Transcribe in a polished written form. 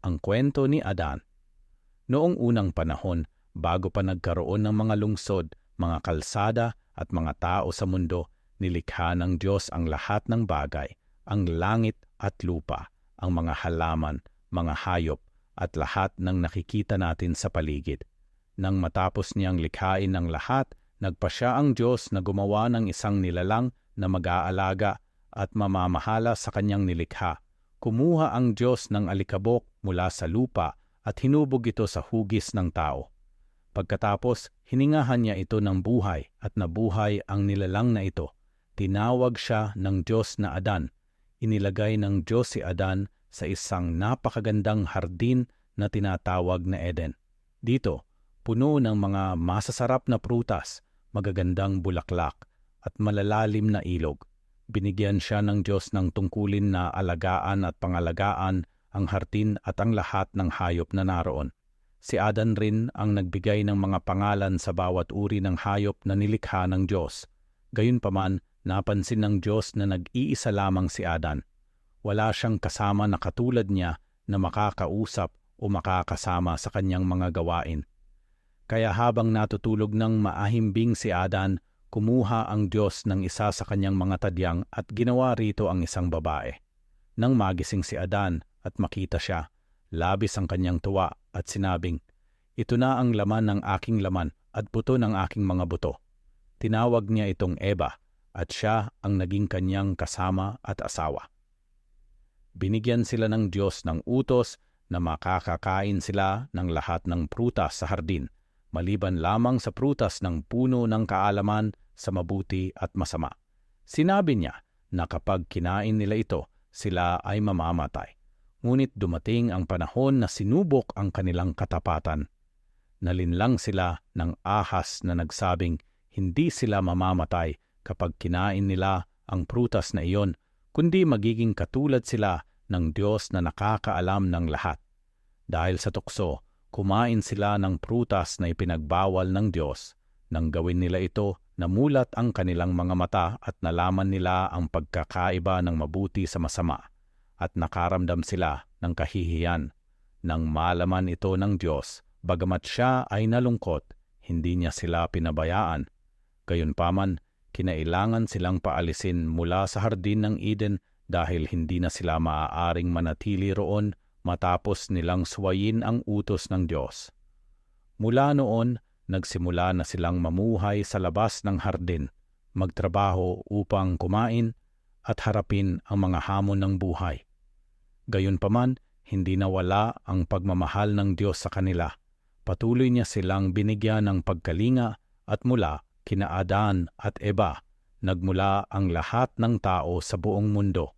ang kwento ni Adan. Noong unang panahon, bago pa nagkaroon ng mga lungsod, mga kalsada at mga tao sa mundo, nilikha ng Diyos ang lahat ng bagay, ang langit at lupa, ang mga halaman, mga hayop, at lahat ng nakikita natin sa paligid. Nang matapos niyang likhain ang lahat, nagpasya ang Diyos na gumawa ng isang nilalang na mag-aalaga at mamamahala sa kanyang nilikha. Kumuha ang Diyos ng alikabok mula sa lupa at hinubog ito sa hugis ng tao. Pagkatapos, hiningahan niya ito ng buhay at nabuhay ang nilalang na ito. Tinawag siya ng Diyos na Adan. Inilagay ng Diyos si Adan sa isang napakagandang hardin na tinatawag na Eden. Dito, puno ng mga masasarap na prutas, magagandang bulaklak, at malalalim na ilog. Binigyan siya ng Diyos ng tungkulin na alagaan at pangalagaan ang hardin at ang lahat ng hayop na naroon. Si Adan rin ang nagbigay ng mga pangalan sa bawat uri ng hayop na nilikha ng Diyos. Gayunpaman, napansin ng Diyos na nag-iisa lamang si Adan. Wala siyang kasama na katulad niya na makakausap o makakasama sa kanyang mga gawain. Kaya habang natutulog ng maahimbing si Adan, kumuha ang Diyos ng isa sa kanyang mga tadyang at ginawa rito ang isang babae. Nang magising si Adan at makita siya, labis ang kanyang tuwa at sinabing, "Ito na ang laman ng aking laman at buto ng aking mga buto." Tinawag niya itong Eva at siya ang naging kanyang kasama at asawa. Binigyan sila ng Diyos ng utos na makakakain sila ng lahat ng prutas sa hardin, maliban lamang sa prutas ng puno ng kaalaman sa mabuti at masama. Sinabi niya na kapag kinain nila ito, sila ay mamamatay. Ngunit dumating ang panahon na sinubok ang kanilang katapatan. Nalinlang sila ng ahas na nagsabing hindi sila mamamatay kapag kinain nila ang prutas na iyon, kundi magiging katulad sila ng Diyos na nakakaalam ng lahat. Dahil sa tukso, kumain sila ng prutas na ipinagbawal ng Diyos. Nang gawin nila ito, namulat ang kanilang mga mata at nalaman nila ang pagkakaiba ng mabuti sa masama, at nakaramdam sila ng kahihiyan. Nang malaman ito ng Diyos, bagamat siya ay nalungkot, hindi niya sila pinabayaan. Gayunpaman, kinailangan silang paalisin mula sa hardin ng Eden dahil hindi na sila maaaring manatili roon matapos nilang suwayin ang utos ng Diyos. Mula noon, nagsimula na silang mamuhay sa labas ng hardin, magtrabaho upang kumain at harapin ang mga hamon ng buhay. Gayunpaman, hindi nawala ang pagmamahal ng Diyos sa kanila. Patuloy niya silang binigyan ng pagkalinga at mula kina Adan at Eva, nagmula ang lahat ng tao sa buong mundo.